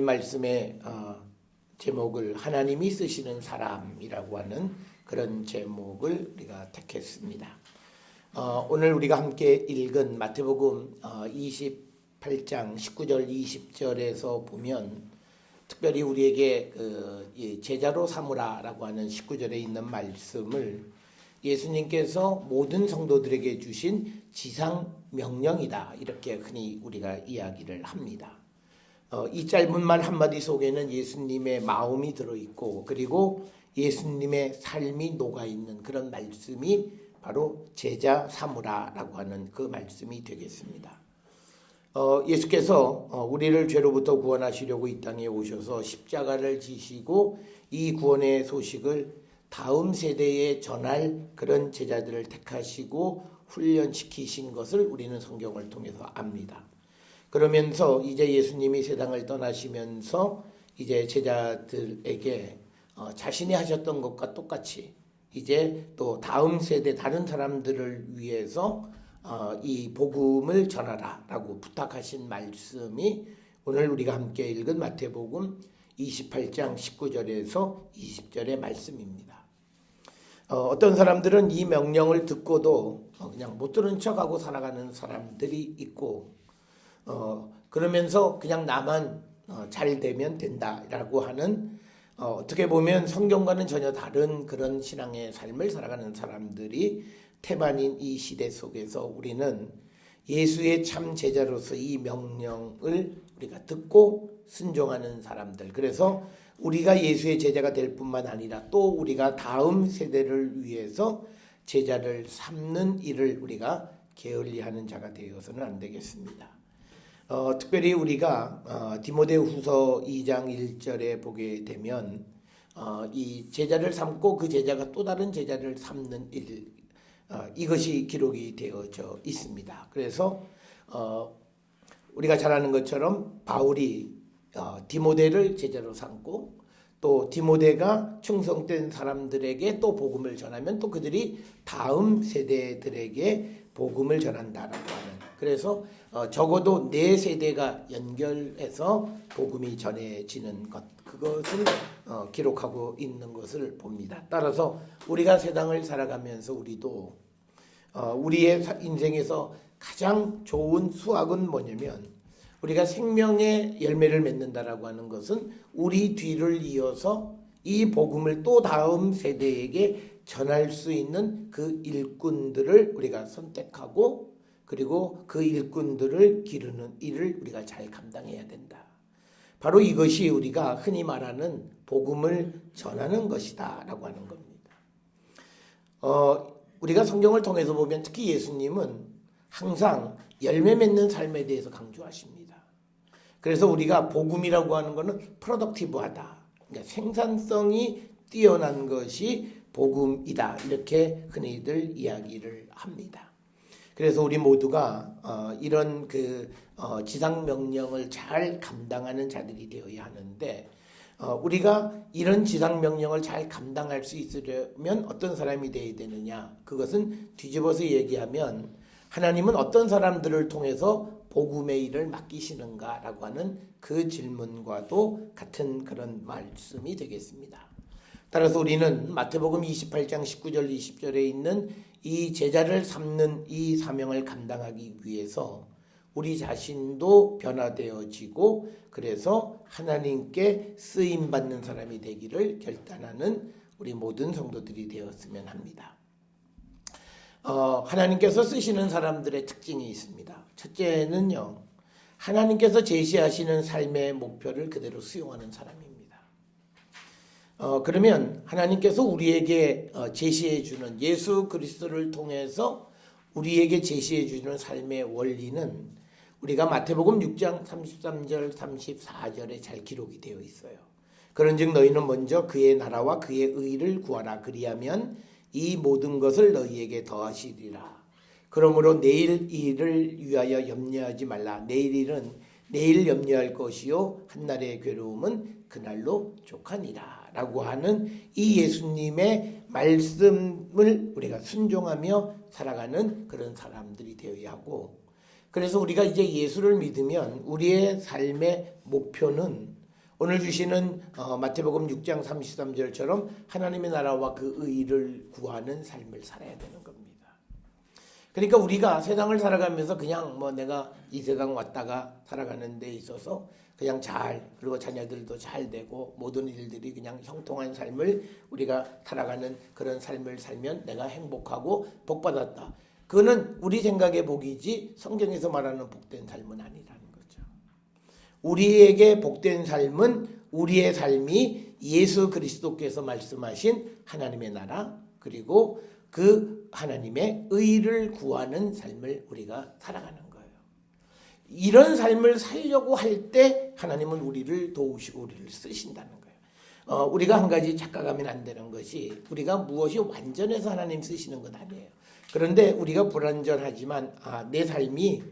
말씀의 제목을 하나님이 쓰시는 사람이라고 하는 그런 제목을 우리가 택했습니다. 오늘 우리가 함께 읽은 마태복음 28장 19절 20절에서 보면 특별히 우리에게 제자로 삼으라라고 하는 19절에 있는 말씀을 예수님께서 모든 성도들에게 주신 지상 명령이다, 이렇게 흔히 우리가 이야기를 합니다. 이 짧은 말 한마디 속에는 예수님의 마음이 들어있고 그리고 예수님의 삶이 녹아있는 그런 말씀이 바로 제자 삼으라라고 하는 그 말씀이 되겠습니다. 예수께서 우리를 죄로부터 구원하시려고 이 땅에 오셔서 십자가를 지시고 이 구원의 소식을 다음 세대에 전할 그런 제자들을 택하시고 훈련시키신 것을 우리는 성경을 통해서 압니다. 그러면서 이제 예수님이 세상을 떠나시면서 이제 제자들에게 자신이 하셨던 것과 똑같이 이제 또 다음 세대 다른 사람들을 위해서 이 복음을 전하라라고 부탁하신 말씀이 오늘 우리가 함께 읽은 마태복음 28장 19절에서 20절의 말씀입니다. 어떤 사람들은 이 명령을 듣고도 그냥 못 들은 척하고 살아가는 사람들이 있고 그러면서 그냥 나만 잘 되면 된다라고 하는 어떻게 보면 성경과는 전혀 다른 그런 신앙의 삶을 살아가는 사람들이 태반인 이 시대 속에서 우리는 예수의 참 제자로서 이 명령을 우리가 듣고 순종하는 사람들, 그래서 우리가 예수의 제자가 될 뿐만 아니라 또 우리가 다음 세대를 위해서 제자를 삼는 일을 우리가 게을리하는 자가 되어서는 안 되겠습니다. 특별히 우리가 디모데후서 2장 1절에 보게 되면 이 제자를 삼고 그 제자가 또 다른 제자를 삼는 일, 이것이 기록이 되어져 있습니다. 그래서 우리가 잘 아는 것처럼 바울이 디모데를 제자로 삼고 또 디모데가 충성된 사람들에게 또 복음을 전하면 또 그들이 다음 세대들에게 복음을 전한다라고 하는, 그래서 적어도 4세대가 연결해서 복음이 전해지는 것, 그것을 기록하고 있는 것을 봅니다. 따라서 우리가 세상을 살아가면서 우리도 우리의 인생에서 가장 좋은 수학은 뭐냐면 우리가 생명의 열매를 맺는다라고 하는 것은 우리 뒤를 이어서 이 복음을 또 다음 세대에게 전할 수 있는 그 일꾼들을 우리가 선택하고 그리고 그 일꾼들을 기르는 일을 우리가 잘 감당해야 된다. 바로 이것이 우리가 흔히 말하는 복음을 전하는 것이다 라고 하는 겁니다. 우리가 성경을 통해서 보면 특히 예수님은 항상 열매 맺는 삶에 대해서 강조하십니다. 그래서 우리가 복음이라고 하는 것은 프로덕티브하다, 그러니까 생산성이 뛰어난 것이 복음이다, 이렇게 흔히들 이야기를 합니다. 그래서 우리 모두가 이런 지상 명령을 잘 감당하는 자들이 되어야 하는데 우리가 이런 지상 명령을 잘 감당할 수 있으려면 어떤 사람이 되어야 되느냐? 그것은 뒤집어서 얘기하면 하나님은 어떤 사람들을 통해서 복음의 일을 맡기시는가라고 하는 그 질문과도 같은 그런 말씀이 되겠습니다. 따라서 우리는 마태복음 28장 19절 20절에 있는 이 제자를 삼는 이 사명을 감당하기 위해서 우리 자신도 변화되어지고 그래서 하나님께 쓰임받는 사람이 되기를 결단하는 우리 모든 성도들이 되었으면 합니다. 하나님께서 쓰시는 사람들의 특징이 있습니다. 첫째는요, 하나님께서 제시하시는 삶의 목표를 그대로 수용하는 사람입니다. 그러면 하나님께서 우리에게 제시해 주는 예수 그리스도를 통해서 우리에게 제시해 주는 삶의 원리는 우리가 마태복음 6장 33절 34절에 잘 기록이 되어 있어요. 그런즉 너희는 먼저 그의 나라와 그의 의를 구하라. 그리하면 이 모든 것을 너희에게 더하시리라. 그러므로 내일 일을 위하여 염려하지 말라. 내일 일은 내일 염려할 것이요 한날의 괴로움은 그날로 족하니라 라고 하는 이 예수님의 말씀을 우리가 순종하며 살아가는 그런 사람들이 되어야 하고, 그래서 우리가 이제 예수를 믿으면 우리의 삶의 목표는 오늘 주시는 마태복음 6장 33절처럼 하나님의 나라와 그 의를 구하는 삶을 살아야 되는 겁니다. 그러니까 우리가 세상을 살아가면서 그냥 내가 이 세상 왔다가 살아가는 데 있어서 그냥 그리고 자녀들도 잘 되고 모든 일들이 그냥 형통한 삶을 우리가 살아가는 그런 삶을 살면 내가 행복하고 복받았다. 그거는 우리 생각의 복이지 성경에서 말하는 복된 삶은 아니라는 거죠. 우리에게 복된 삶은 우리의 삶이 예수 그리스도께서 말씀하신 하나님의 나라 그리고 그 하나님의 의를 구하는 삶을 우리가 살아가는 거예요. 이런 삶을 살려고 할 때 하나님은 우리를 도우시고 우리를 쓰신다는 거예요. 우리가 한 가지 착각하면 안 되는 것이 우리가 무엇이 완전해서 하나님 쓰시는 건 아니에요. 그런데 우리가 불완전하지만 내 삶이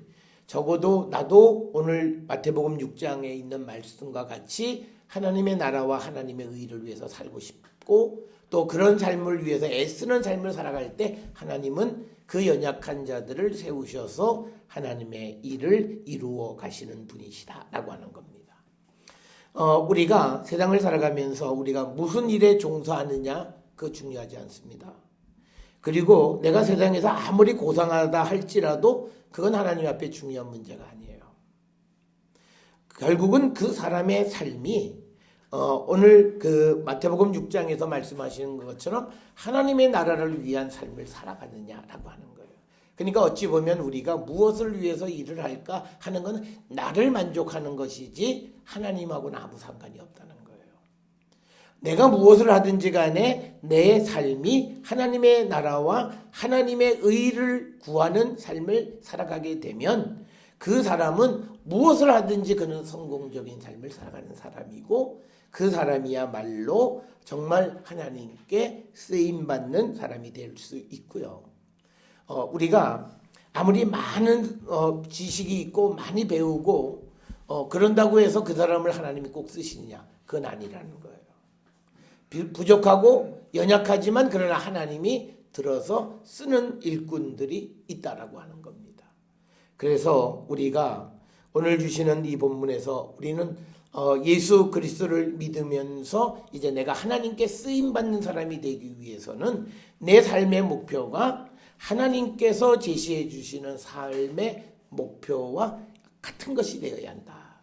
적어도 나도 오늘 마태복음 6장에 있는 말씀과 같이 하나님의 나라와 하나님의 의를 위해서 살고 싶고 또 그런 삶을 위해서 애쓰는 삶을 살아갈 때 하나님은 그 연약한 자들을 세우셔서 하나님의 일을 이루어 가시는 분이시다라고 하는 겁니다. 우리가 세상을 살아가면서 우리가 무슨 일에 종사하느냐 그거 중요하지 않습니다. 그리고 내가 세상에서 아무리 고상하다 할지라도 그건 하나님 앞에 중요한 문제가 아니에요. 결국은 그 사람의 삶이 오늘 그 마태복음 6장에서 말씀하시는 것처럼 하나님의 나라를 위한 삶을 살아가느냐라고 하는 거예요. 그러니까 어찌 보면 우리가 무엇을 위해서 일을 할까 하는 건 나를 만족하는 것이지 하나님하고는 아무 상관이 없다는 거예요. 내가 무엇을 하든지 간에 내 삶이 하나님의 나라와 하나님의 의를 구하는 삶을 살아가게 되면 그 사람은 무엇을 하든지 그는 성공적인 삶을 살아가는 사람이고 그 사람이야말로 정말 하나님께 쓰임받는 사람이 될 수 있고요. 우리가 아무리 많은 지식이 있고 많이 배우고 그런다고 해서 그 사람을 하나님이 꼭 쓰시느냐? 그건 아니라는 거예요. 부족하고 연약하지만 그러나 하나님이 들어서 쓰는 일꾼들이 있다라고 하는 겁니다. 그래서 우리가 오늘 주시는 이 본문에서 우리는 예수 그리스도를 믿으면서 이제 내가 하나님께 쓰임받는 사람이 되기 위해서는 내 삶의 목표가 하나님께서 제시해 주시는 삶의 목표와 같은 것이 되어야 한다.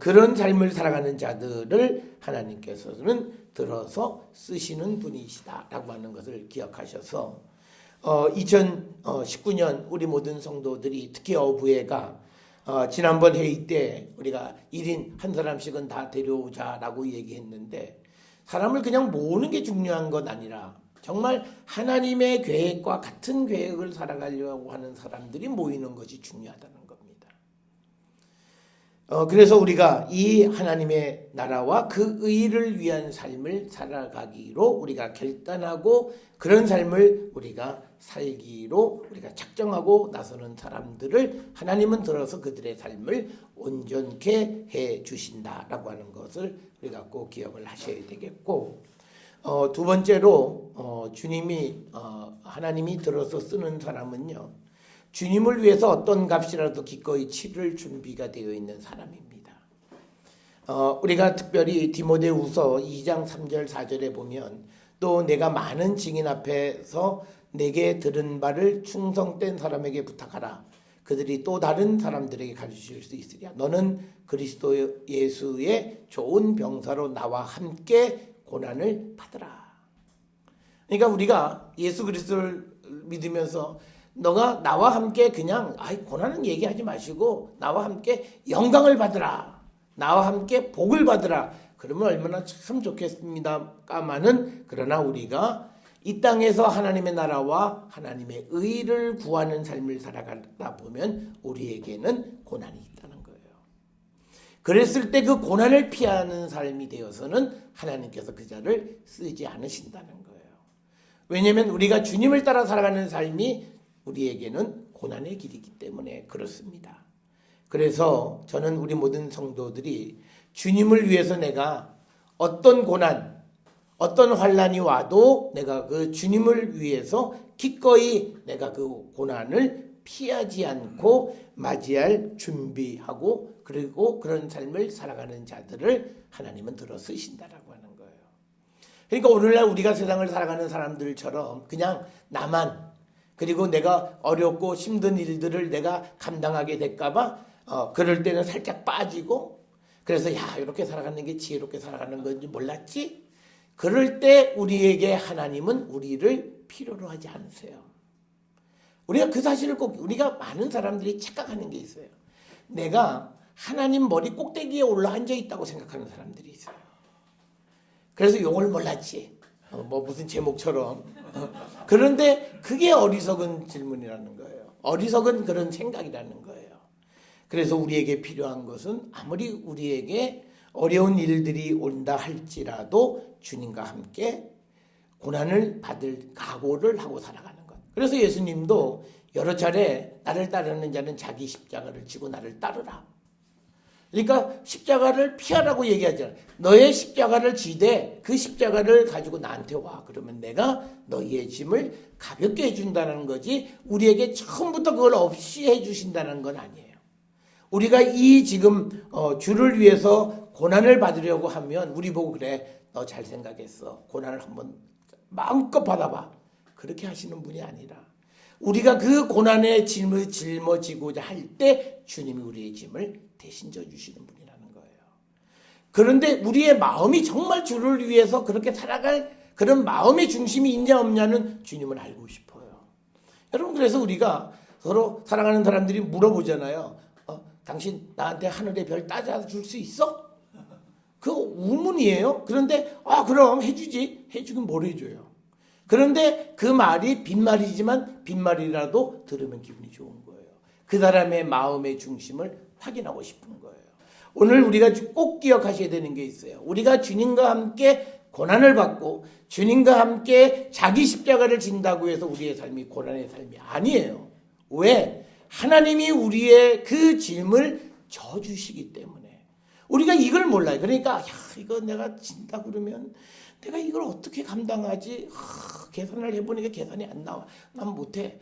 그런 삶을 살아가는 자들을 하나님께서는 들어서 쓰시는 분이시다라고 하는 것을 기억하셔서 2019년 우리 모든 성도들이 특히 어부회가 지난번 회의 때 우리가 1인 한 사람씩은 다 데려오자라고 얘기했는데 사람을 그냥 모으는 게 중요한 것 아니라 정말 하나님의 계획과 같은 계획을 살아가려고 하는 사람들이 모이는 것이 중요하다는 겁니다. 그래서 우리가 이 하나님의 나라와 그 의를 위한 삶을 살아가기로 우리가 결단하고 그런 삶을 우리가 살기로 우리가 작정하고 나서는 사람들을 하나님은 들어서 그들의 삶을 온전케 해 주신다라고 하는 것을 우리가 꼭 기억을 하셔야 되겠고 두 번째로 하나님이 들어서 쓰는 사람은요. 주님을 위해서 어떤 값이라도 기꺼이 치를 준비가 되어 있는 사람입니다. 우리가 특별히 디모데후서 2장 3절 4절에 보면 또 내가 많은 증인 앞에서 내게 들은 바를 충성된 사람에게 부탁하라. 그들이 또 다른 사람들에게 가르칠 수 있으리라. 너는 그리스도 예수의 좋은 병사로 나와 함께 고난을 받으라. 그러니까 우리가 예수 그리스도를 믿으면서 너가 나와 함께 그냥 고난은 얘기하지 마시고 나와 함께 영광을 받으라. 나와 함께 복을 받으라. 그러면 얼마나 참 좋겠습니다까마는 그러나 우리가 이 땅에서 하나님의 나라와 하나님의 의를 구하는 삶을 살아가다 보면 우리에게는 고난이 있다는 거예요. 그랬을 때 그 고난을 피하는 삶이 되어서는 하나님께서 그 자를 쓰지 않으신다는 거예요. 왜냐하면 우리가 주님을 따라 살아가는 삶이 우리에게는 고난의 길이기 때문에 그렇습니다. 그래서 저는 우리 모든 성도들이 주님을 위해서 내가 어떤 고난, 어떤 환난이 와도 내가 그 주님을 위해서 기꺼이 내가 그 고난을 피하지 않고 맞이할 준비하고 그리고 그런 삶을 살아가는 자들을 하나님은 들어 쓰신다라고 하는 거예요. 그러니까 오늘날 우리가 세상을 살아가는 사람들처럼 그냥 나만 그리고 내가 어렵고 힘든 일들을 내가 감당하게 될까봐 그럴 때는 살짝 빠지고 그래서 야 이렇게 살아가는 게 지혜롭게 살아가는 건지 몰랐지? 그럴 때 우리에게 하나님은 우리를 필요로 하지 않으세요. 우리가 그 사실을 꼭 우리가 많은 사람들이 착각하는 게 있어요. 내가 하나님 머리 꼭대기에 올라 앉아 있다고 생각하는 사람들이 있어요. 그래서 용을 몰랐지. 뭐 무슨 제목처럼. 그런데 그게 어리석은 질문이라는 거예요. 어리석은 그런 생각이라는 거예요. 그래서 우리에게 필요한 것은 아무리 우리에게 어려운 일들이 온다 할지라도 주님과 함께 고난을 받을 각오를 하고 살아가는 것. 그래서 예수님도 여러 차례 나를 따르는 자는 자기 십자가를 지고 나를 따르라. 그러니까 십자가를 피하라고 얘기하잖아요. 너의 십자가를 지되 그 십자가를 가지고 나한테 와. 그러면 내가 너희의 짐을 가볍게 해준다는 거지 우리에게 처음부터 그걸 없이 해주신다는 건 아니에요. 우리가 이 지금 주를 위해서 고난을 받으려고 하면 우리 보고 그래 너 잘 생각했어. 고난을 한번 마음껏 받아봐. 그렇게 하시는 분이 아니라 우리가 그 고난의 짐을 짊어지고자 할 때 주님이 우리의 짐을 대신 져주시는 분이라는 거예요. 그런데 우리의 마음이 정말 주를 위해서 그렇게 살아갈 그런 마음의 중심이 있냐 없냐는 주님은 알고 싶어요. 여러분 그래서 우리가 서로 사랑하는 사람들이 물어보잖아요. 당신 나한테 하늘의 별 따져줄 수 있어? 그 우문이에요. 그런데 그럼 해주지. 해주긴 뭘 해줘요. 그런데 그 말이 빈말이지만 빈말이라도 들으면 기분이 좋은 거예요. 그 사람의 마음의 중심을 확인하고 싶은 거예요. 오늘 우리가 꼭 기억하셔야 되는 게 있어요. 우리가 주님과 함께 고난을 받고 주님과 함께 자기 십자가를 진다고 해서 우리의 삶이 고난의 삶이 아니에요. 왜? 하나님이 우리의 그 짐을 져주시기 때문에. 우리가 이걸 몰라요. 그러니까 이거 내가 진다 그러면 내가 이걸 어떻게 감당하지? 계산을 해보니까 계산이 안 나와. 난 못해.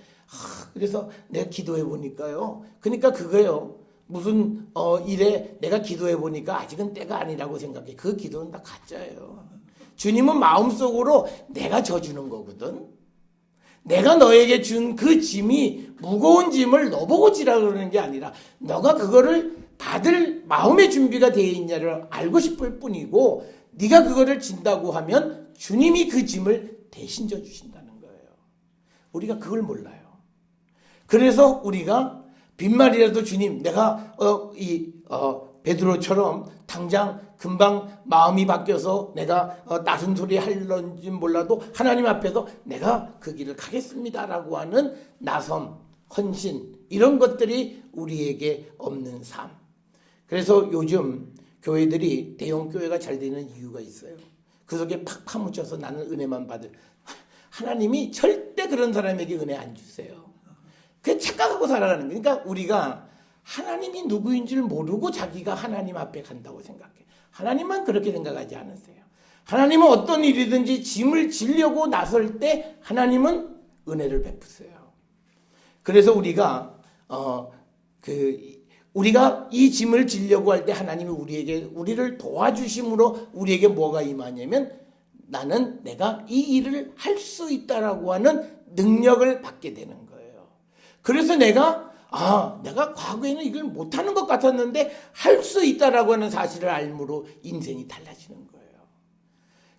그래서 내가 기도해보니까요. 그러니까 그거요. 무슨 일에 내가 기도해보니까 아직은 때가 아니라고 생각해. 그 기도는 다 가짜예요. 주님은 마음속으로 내가 져주는 거거든. 내가 너에게 준 그 짐이 무거운 짐을 너보고 지라 그러는 게 아니라 너가 그거를 받을 마음의 준비가 되어 있냐를 알고 싶을 뿐이고 네가 그거를 진다고 하면 주님이 그 짐을 대신 져주신다는 거예요. 우리가 그걸 몰라요. 그래서 우리가 빈말이라도 주님 내가 베드로처럼 당장 금방 마음이 바뀌어서 내가 낮은 소리 할런지 몰라도 하나님 앞에서 내가 그 길을 가겠습니다라고 하는 나섬, 헌신 이런 것들이 우리에게 없는 삶. 그래서 요즘 교회들이 대형 교회가 잘 되는 이유가 있어요. 그 속에 팍 파묻혀서 나는 은혜만 받을. 하나님이 절대 그런 사람에게 은혜 안 주세요. 그게 착각하고 살아가는 거예요. 그러니까 우리가 하나님이 누구인지를 모르고 자기가 하나님 앞에 간다고 생각해. 하나님은 그렇게 생각하지 않으세요. 하나님은 어떤 일이든지 짐을 지려고 나설 때 하나님은 은혜를 베푸세요. 그래서 우리가 우리가 이 짐을 지려고 할 때 하나님이 우리를 도와주심으로 우리에게 뭐가 임하냐면 나는 내가 이 일을 할 수 있다라고 하는 능력을 받게 되는 거예요. 그래서 내가 과거에는 이걸 못하는 것 같았는데 할 수 있다라고 하는 사실을 알므로 인생이 달라지는 거예요.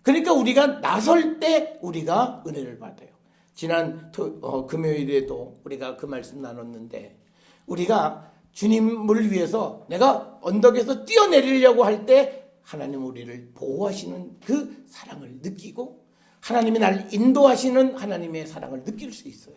그러니까 우리가 나설 때 우리가 은혜를 받아요. 지난 금요일에도 우리가 그 말씀 나눴는데 우리가 주님을 위해서 내가 언덕에서 뛰어내리려고 할 때 하나님 우리를 보호하시는 그 사랑을 느끼고 하나님이 나를 인도하시는 하나님의 사랑을 느낄 수 있어요.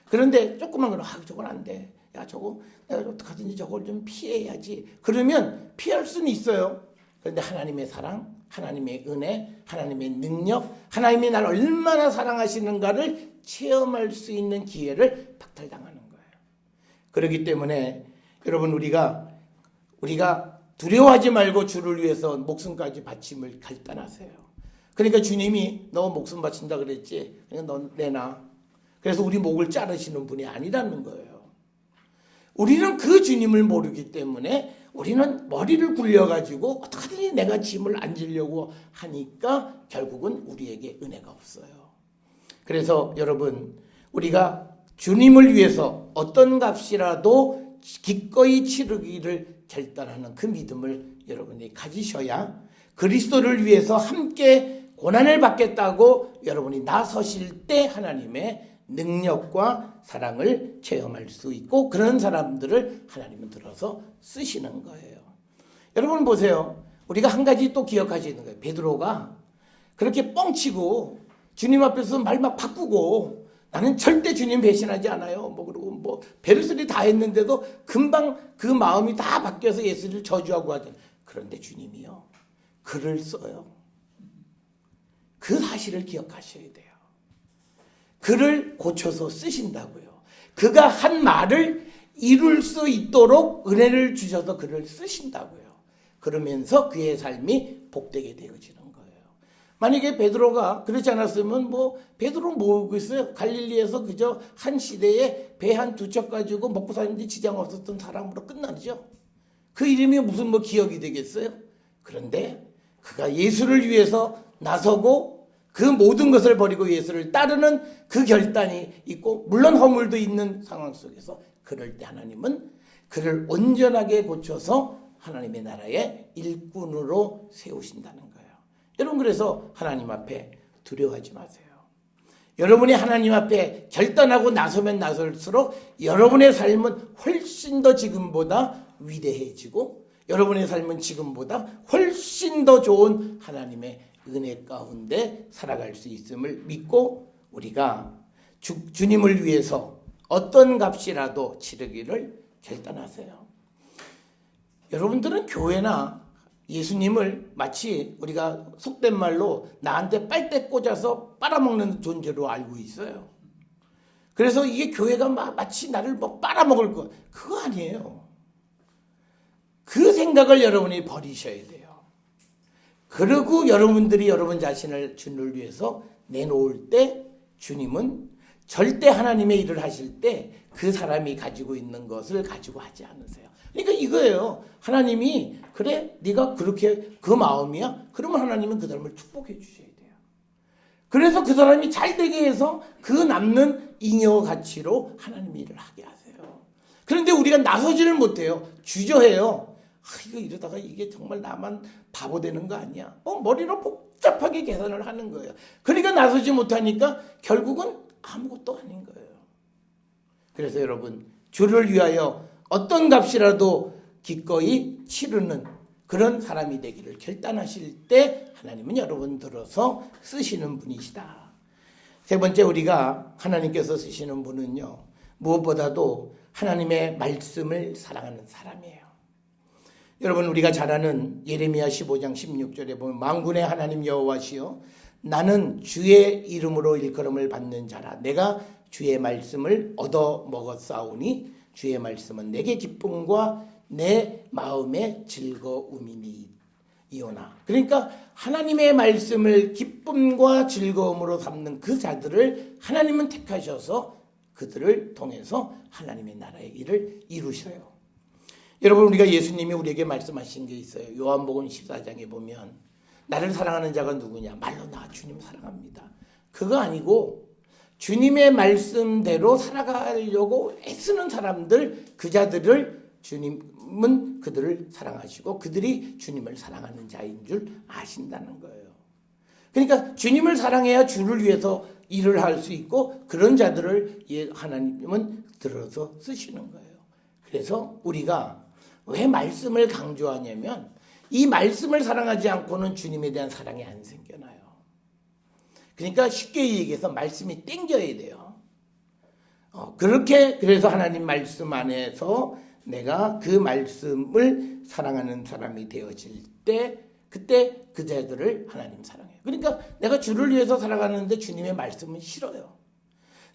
그런데 조그만 건 저건 안 돼. 야 저거 내가 어떡하든지 저걸 좀 피해야지. 그러면 피할 수는 있어요. 그런데 하나님의 사랑, 하나님의 은혜, 하나님의 능력, 하나님이 나를 얼마나 사랑하시는가를 체험할 수 있는 기회를 박탈당하는 거예요. 그렇기 때문에 여러분 우리가 두려워하지 말고 주를 위해서 목숨까지 바침을 결단하세요. 그러니까 주님이 너 목숨 바친다 그랬지. 그러니까 너 내놔. 그래서 우리 목을 자르시는 분이 아니라는 거예요. 우리는 그 주님을 모르기 때문에 우리는 머리를 굴려가지고 어떻게든 내가 짐을 안 지려고 하니까 결국은 우리에게 은혜가 없어요. 그래서 여러분, 우리가 주님을 위해서 어떤 값이라도 기꺼이 치르기를 결단하는 그 믿음을 여러분이 가지셔야 그리스도를 위해서 함께 고난을 받겠다고 여러분이 나서실 때 하나님의 능력과 사랑을 체험할 수 있고, 그런 사람들을 하나님은 들어서 쓰시는 거예요. 여러분 보세요. 우리가 한 가지 또 기억하셔야 되는 거예요. 베드로가 그렇게 뻥치고 주님 앞에서 말 막 바꾸고 나는 절대 주님 배신하지 않아요. 그리고 별소리 다 했는데도 금방 그 마음이 다 바뀌어서 예수를 저주하고 하죠. 그런데 주님이요, 글을 써요. 그 사실을 기억하셔야 돼요. 글을 고쳐서 쓰신다고요. 그가 한 말을 이룰 수 있도록 은혜를 주셔서 글을 쓰신다고요. 그러면서 그의 삶이 복되게 되어지는 거예요. 만약에 베드로가 그렇지 않았으면 베드로는 뭐겠어요? 갈릴리에서 그저 한 시대에 배 한 두 척 가지고 먹고 사는데 지장 없었던 사람으로 끝나죠. 그 이름이 무슨 기억이 되겠어요? 그런데 그가 예수를 위해서 나서고 그 모든 것을 버리고 예수를 따르는 그 결단이 있고, 물론 허물도 있는 상황 속에서 그럴 때 하나님은 그를 온전하게 고쳐서 하나님의 나라의 일꾼으로 세우신다는 거예요. 여러분, 그래서 하나님 앞에 두려워하지 마세요. 여러분이 하나님 앞에 결단하고 나서면 나설수록 여러분의 삶은 훨씬 더 지금보다 위대해지고, 여러분의 삶은 지금보다 훨씬 더 좋은 하나님의 은혜 가운데 살아갈 수 있음을 믿고, 우리가 주님을 위해서 어떤 값이라도 치르기를 결단하세요. 여러분들은 교회나 예수님을 마치 우리가 속된 말로 나한테 빨대 꽂아서 빨아먹는 존재로 알고 있어요. 그래서 이게 교회가 마치 나를 빨아먹을 것, 그거 아니에요. 그 생각을 여러분이 버리셔야 돼요. 그리고 여러분들이 여러분 자신을 주님을 위해서 내놓을 때 주님은 절대 하나님의 일을 하실 때 그 사람이 가지고 있는 것을 가지고 하지 않으세요. 그러니까 이거예요. 하나님이 그래 네가 그렇게 그 마음이야? 그러면 하나님은 그 사람을 축복해 주셔야 돼요. 그래서 그 사람이 잘 되게 해서 그 남는 잉여 가치로 하나님의 일을 하게 하세요. 그런데 우리가 나서지를 못해요. 주저해요. 이거 이러다가 이게 정말 나만 바보 되는 거 아니야? 머리로 복잡하게 계산을 하는 거예요. 그러니까 나서지 못하니까 결국은 아무것도 아닌 거예요. 그래서 여러분, 주를 위하여 어떤 값이라도 기꺼이 치르는 그런 사람이 되기를 결단하실 때 하나님은 여러분 들어서 쓰시는 분이시다. 세 번째, 우리가 하나님께서 쓰시는 분은요, 무엇보다도 하나님의 말씀을 사랑하는 사람이에요. 여러분, 우리가 잘 아는 예레미야 15장 16절에 보면 만군의 하나님 여호와시여 나는 주의 이름으로 일컬음을 받는 자라. 내가 주의 말씀을 얻어 먹었사오니 주의 말씀은 내게 기쁨과 내 마음의 즐거움이니 이오나. 그러니까 하나님의 말씀을 기쁨과 즐거움으로 삼는 그 자들을 하나님은 택하셔서 그들을 통해서 하나님의 나라의 일을 이루셔요. 여러분, 우리가 예수님이 우리에게 말씀하신 게 있어요. 요한복음 14장에 보면 나를 사랑하는 자가 누구냐? 말로 나 주님 사랑합니다. 그거 아니고 주님의 말씀대로 살아가려고 애쓰는 사람들, 그 자들을 주님은 그들을 사랑하시고 그들이 주님을 사랑하는 자인 줄 아신다는 거예요. 그러니까 주님을 사랑해야 주를 위해서 일을 할 수 있고, 그런 자들을 하나님은 들어서 쓰시는 거예요. 그래서 우리가 왜 말씀을 강조하냐면 이 말씀을 사랑하지 않고는 주님에 대한 사랑이 안 생겨나요. 그러니까 쉽게 얘기해서 말씀이 땡겨야 돼요. 그래서 하나님 말씀 안에서 내가 그 말씀을 사랑하는 사람이 되어질 때, 그때 그 자들을 하나님 사랑해요. 그러니까 내가 주를 위해서 살아가는데 주님의 말씀은 싫어요.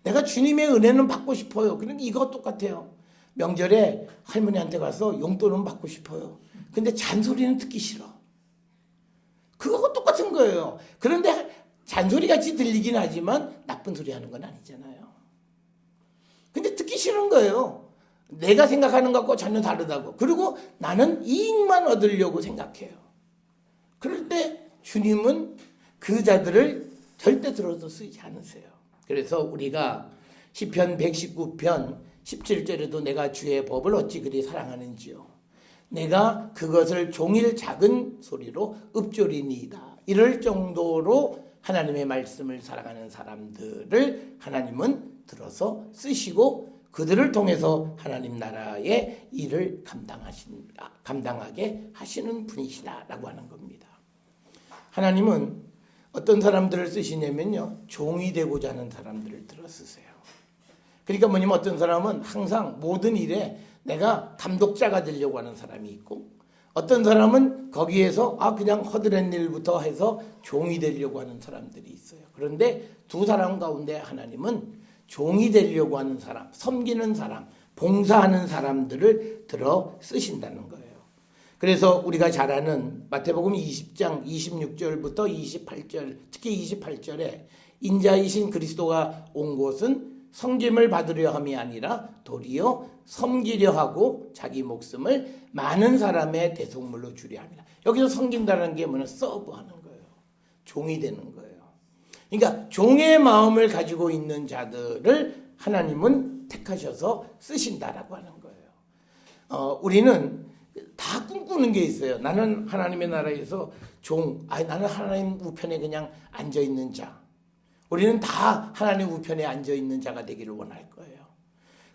내가 주님의 은혜는 받고 싶어요. 그런데 이거 똑같아요. 명절에 할머니한테 가서 용돈은 받고 싶어요. 근데 잔소리는 듣기 싫어. 그거하고 똑같은 거예요. 그런데 잔소리같이 들리긴 하지만 나쁜 소리 하는 건 아니잖아요. 근데 듣기 싫은 거예요. 내가 생각하는 것과 전혀 다르다고. 그리고 나는 이익만 얻으려고 생각해요. 그럴 때 주님은 그 자들을 절대 들어서 쓰지 않으세요. 그래서 우리가 시편 119편 17절에도 내가 주의 법을 어찌 그리 사랑하는지요. 내가 그것을 종일 작은 소리로 읊조리니이다. 이럴 정도로 하나님의 말씀을 사랑하는 사람들을 하나님은 들어서 쓰시고 그들을 통해서 하나님 나라의 일을 감당하게 하시는 분이시다라고 하는 겁니다. 하나님은 어떤 사람들을 쓰시냐면요, 종이 되고자 하는 사람들을 들어 쓰세요. 그러니까 뭐냐면 어떤 사람은 항상 모든 일에 내가 감독자가 되려고 하는 사람이 있고, 어떤 사람은 거기에서 그냥 허드렛 일부터 해서 종이 되려고 하는 사람들이 있어요. 그런데 두 사람 가운데 하나님은 종이 되려고 하는 사람, 섬기는 사람, 봉사하는 사람들을 들어 쓰신다는 거예요. 그래서 우리가 잘 아는 마태복음 20장 26절부터 28절, 특히 28절에 인자이신 그리스도가 온 곳은 섬김을 받으려 함이 아니라 도리어 섬기려 하고 자기 목숨을 많은 사람의 대속물로 주려 합니다. 여기서 섬긴다는 게 뭐냐? 서브하는 거예요. 종이 되는 거예요. 그러니까 종의 마음을 가지고 있는 자들을 하나님은 택하셔서 쓰신다라고 하는 거예요. 우리는 다 꿈꾸는 게 있어요. 나는 하나님의 나라에서 나는 하나님 우편에 그냥 앉아있는 자. 우리는 다 하나님 우편에 앉아있는 자가 되기를 원할 거예요.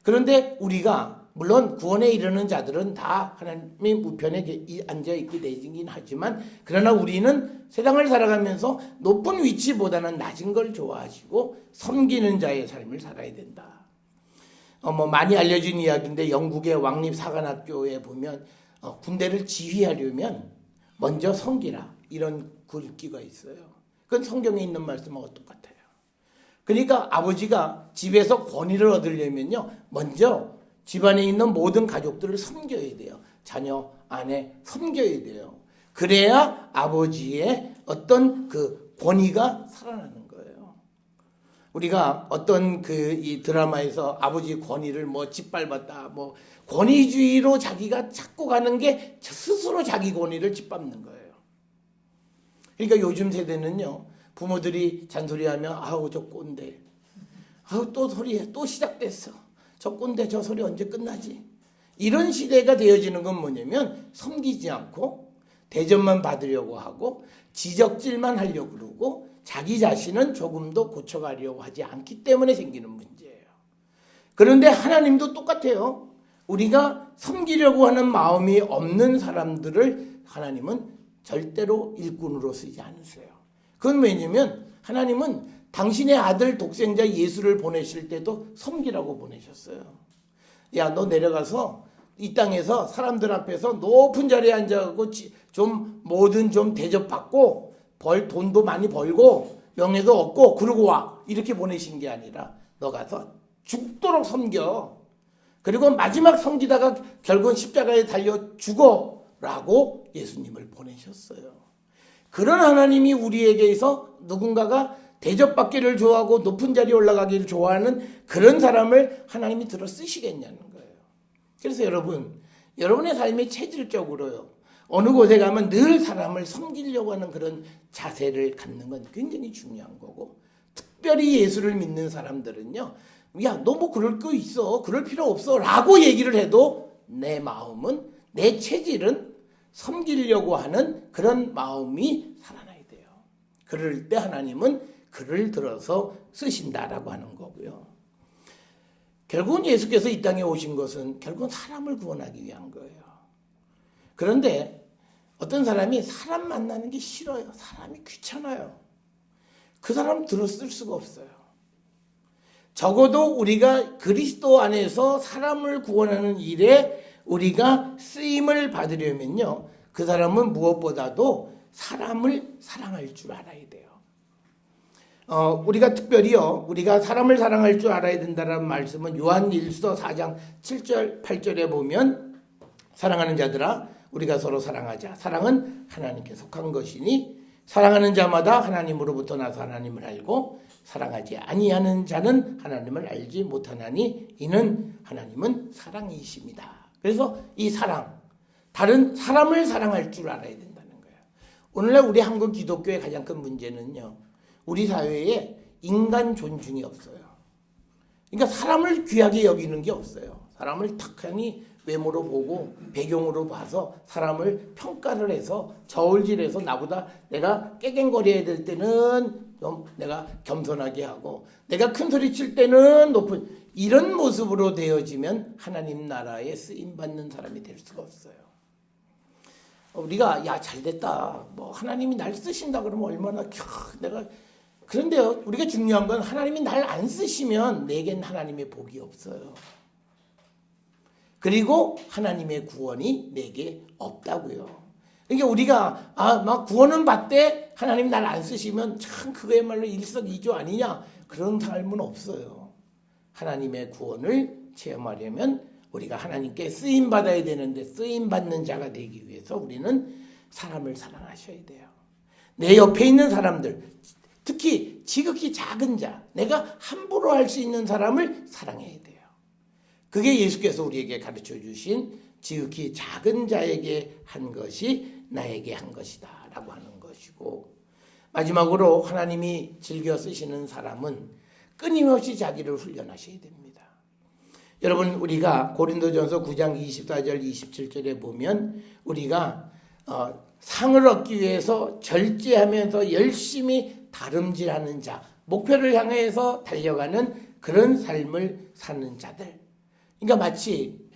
그런데 우리가 물론 구원에 이르는 자들은 다 하나님 우편에 앉아있게 되긴 하지만, 그러나 우리는 세상을 살아가면서 높은 위치보다는 낮은 걸 좋아하시고 섬기는 자의 삶을 살아야 된다. 많이 알려진 이야기인데 영국의 왕립 사관학교에 보면 군대를 지휘하려면 먼저 섬기라 이런 글귀가 있어요. 그건 성경에 있는 말씀하고 똑같아요. 그러니까 아버지가 집에서 권위를 얻으려면요, 먼저 집안에 있는 모든 가족들을 섬겨야 돼요. 자녀, 아내 섬겨야 돼요. 그래야 아버지의 어떤 그 권위가 살아나는 거예요. 우리가 어떤 이 드라마에서 아버지 권위를 짓밟았다, 권위주의로 자기가 찾고 가는 게 스스로 자기 권위를 짓밟는 거예요. 그러니까 요즘 세대는요, 부모들이 잔소리하면 저 꼰대, 또 소리해, 또 시작됐어. 저 꼰대 저 소리 언제 끝나지? 이런 시대가 되어지는 건 뭐냐면 섬기지 않고 대접만 받으려고 하고 지적질만 하려고 그러고 자기 자신은 조금도 고쳐가려고 하지 않기 때문에 생기는 문제예요. 그런데 하나님도 똑같아요. 우리가 섬기려고 하는 마음이 없는 사람들을 하나님은 절대로 일꾼으로 쓰지 않으세요. 그건 왜냐면 하나님은 당신의 아들 독생자 예수를 보내실 때도 섬기라고 보내셨어요. 야, 너 내려가서 이 땅에서 사람들 앞에서 높은 자리에 앉아가고 뭐든 좀 대접받고 돈도 많이 벌고 명예도 얻고 그러고 와, 이렇게 보내신 게 아니라 너 가서 죽도록 섬겨. 그리고 마지막 섬기다가 결국은 십자가에 달려 죽어라고 예수님을 보내셨어요. 그런 하나님이 우리에게서 누군가가 대접받기를 좋아하고 높은 자리에 올라가기를 좋아하는 그런 사람을 하나님이 들어 쓰시겠냐는 거예요. 그래서 여러분의 삶이 체질적으로요, 어느 곳에 가면 늘 사람을 섬기려고 하는 그런 자세를 갖는 건 굉장히 중요한 거고, 특별히 예수를 믿는 사람들은요, 야, 너 그럴 거 있어, 그럴 필요 없어 라고 얘기를 해도 내 마음은, 내 체질은 섬기려고 하는 그런 마음이 살아나야 돼요. 그럴 때 하나님은 그를 들어서 쓰신다라고 하는 거고요. 결국은 예수께서 이 땅에 오신 것은 결국은 사람을 구원하기 위한 거예요. 그런데 어떤 사람이 사람 만나는 게 싫어요. 사람이 귀찮아요. 그 사람 들었을 수가 없어요. 적어도 우리가 그리스도 안에서 사람을 구원하는 일에 우리가 쓰임을 받으려면요, 그 사람은 무엇보다도 사람을 사랑할 줄 알아야 돼요. 우리가 특별히요, 우리가 사람을 사랑할 줄 알아야 된다는 말씀은 요한일서 4장 7절 8절에 보면, 사랑하는 자들아 우리가 서로 사랑하자. 사랑은 하나님께 속한 것이니 사랑하는 자마다 하나님으로부터 나서 하나님을 알고 사랑하지 아니하는 자는 하나님을 알지 못하나니 이는 하나님은 사랑이십니다. 그래서 이 사랑, 다른 사람을 사랑할 줄 알아야 된다는 거예요. 오늘날 우리 한국 기독교의 가장 큰 문제는요, 우리 사회에 인간 존중이 없어요. 그러니까 사람을 귀하게 여기는 게 없어요. 사람을 탁하니 외모로 보고 배경으로 봐서 사람을 평가를 해서 저울질해서 나보다 내가 깨갱거려야 될 때는 좀 내가 겸손하게 하고 내가 큰 소리 칠 때는 높은, 이런 모습으로 되어지면 하나님 나라에 쓰임받는 사람이 될 수가 없어요. 우리가 야 잘됐다, 뭐 하나님이 날 쓰신다 그러면 얼마나 내가, 그런데요, 우리가 중요한 건 하나님이 날 안 쓰시면 내겐 하나님의 복이 없어요. 그리고 하나님의 구원이 내게 없다고요. 그러니까 우리가 막 구원은 받되 하나님 날 안 쓰시면 참 그거야말로 일석이조 아니냐, 그런 삶은 없어요. 하나님의 구원을 체험하려면 우리가 하나님께 쓰임 받아야 되는데, 쓰임 받는 자가 되기 위해서 우리는 사람을 사랑하셔야 돼요. 내 옆에 있는 사람들, 특히 지극히 작은 자, 내가 함부로 할 수 있는 사람을 사랑해야 돼요. 그게 예수께서 우리에게 가르쳐 주신 지극히 작은 자에게 한 것이 나에게 한 것이다 라고 하는 것이고, 마지막으로 하나님이 즐겨 쓰시는 사람은 끊임없이 자기를 훈련하셔야 됩니다. 여러분, 우리가 고린도전서 9장 24절 27절에 보면 우리가 상을 얻기 위해서 절제하면서 열심히 다름질하는 자, 목표를 향해서 달려가는 그런 삶을 사는 자들. 그러니까 마치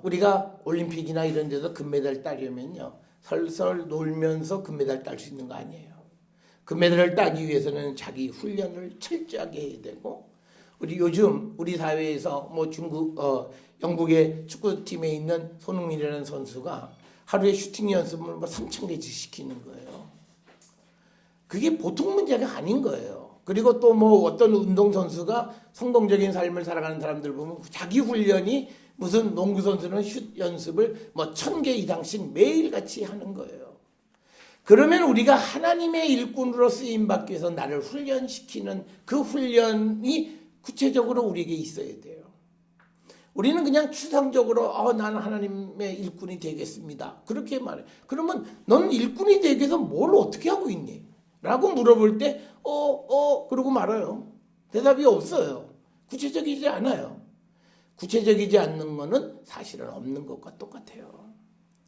우리가 올림픽이나 이런 데서 금메달 따려면요, 설설 놀면서 금메달 딸 수 있는 거 아니에요. 금메달을 따기 위해서는 자기 훈련을 철저하게 해야 되고, 우리 요즘 우리 사회에서 뭐 영국의 축구팀에 있는 손흥민이라는 선수가 하루에 슈팅 연습을 3,000개씩 시키는 거예요. 그게 보통 문제가 아닌 거예요. 그리고 또 뭐 어떤 운동선수가 성공적인 삶을 살아가는 사람들 보면 자기 훈련이, 무슨 농구선수는 슛 연습을 뭐 1,000개 이상씩 매일같이 하는 거예요. 그러면 우리가 하나님의 일꾼으로 쓰임받기 위해서 나를 훈련시키는 그 훈련이 구체적으로 우리에게 있어야 돼요. 우리는 그냥 추상적으로 나는 하나님의 일꾼이 되겠습니다, 그렇게 말해. 그러면 넌 일꾼이 되기 위해서 뭘 어떻게 하고 있니? 라고 물어볼 때 그러고 말아요. 대답이 없어요. 구체적이지 않아요. 구체적이지 않는 거는 사실은 없는 것과 똑같아요.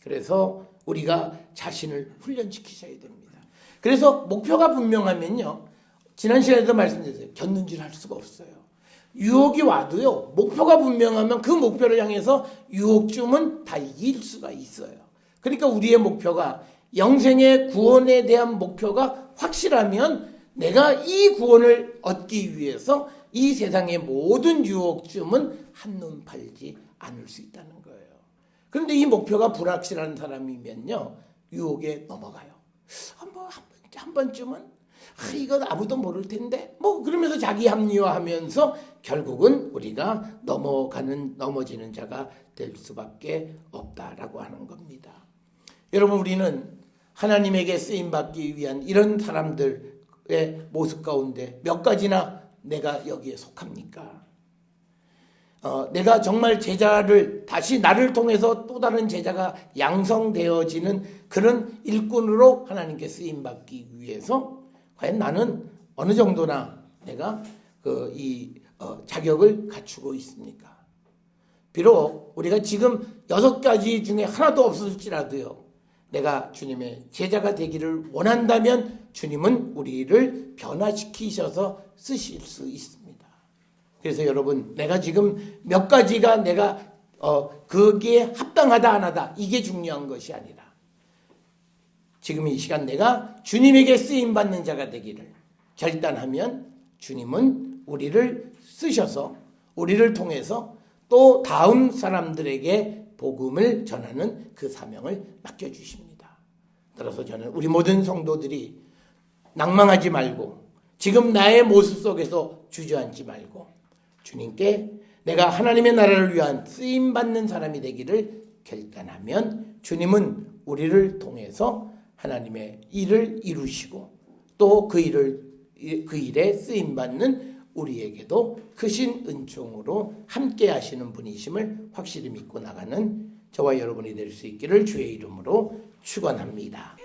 그래서 우리가 자신을 훈련시키셔야 됩니다. 그래서 목표가 분명하면요, 지난 시간에도 말씀드렸어요, 견눈질 할 수가 없어요. 유혹이 와도요, 목표가 분명하면 그 목표를 향해서 유혹쯤은 다 이길 수가 있어요. 그러니까 우리의 목표가, 영생의 구원에 대한 목표가 확실하면 내가 이 구원을 얻기 위해서 이 세상의 모든 유혹쯤은 한눈 팔지 않을 수 있다는 거예요. 그런데 이 목표가 불확실한 사람이면요, 유혹에 넘어가요. 한 번쯤은 이건 아무도 모를 텐데 뭐 그러면서 자기 합리화하면서 결국은 우리가 넘어지는 자가 될 수밖에 없다라고 하는 겁니다. 여러분, 우리는 하나님에게 쓰임받기 위한 이런 사람들의 모습 가운데 몇 가지나 내가 여기에 속합니까? 내가 정말 제자를, 다시 나를 통해서 또 다른 제자가 양성되어지는 그런 일꾼으로 하나님께 쓰임받기 위해서 과연 나는 어느 정도나 내가 자격을 갖추고 있습니까? 비록 우리가 지금 6가지 중에 하나도 없을지라도요, 내가 주님의 제자가 되기를 원한다면 주님은 우리를 변화시키셔서 쓰실 수 있습니다. 그래서 여러분, 내가 지금 몇 가지가 내가 거기에 합당하다 안 하다, 이게 중요한 것이 아니라 지금 이 시간 내가 주님에게 쓰임받는 자가 되기를 결단하면 주님은 우리를 쓰셔서 우리를 통해서 또 다음 사람들에게 복음을 전하는 그 사명을 맡겨주십니다. 따라서 저는 우리 모든 성도들이 낭망하지 말고 지금 나의 모습 속에서 주저앉지 말고 주님께 내가 하나님의 나라를 위한 쓰임받는 사람이 되기를 결단하면 주님은 우리를 통해서 하나님의 일을 이루시고 또 그 일을 그 일에 쓰임 받는 우리에게도 크신 은총으로 함께 하시는 분이심을 확실히 믿고 나가는 저와 여러분이 될 수 있기를 주의 이름으로 축원합니다.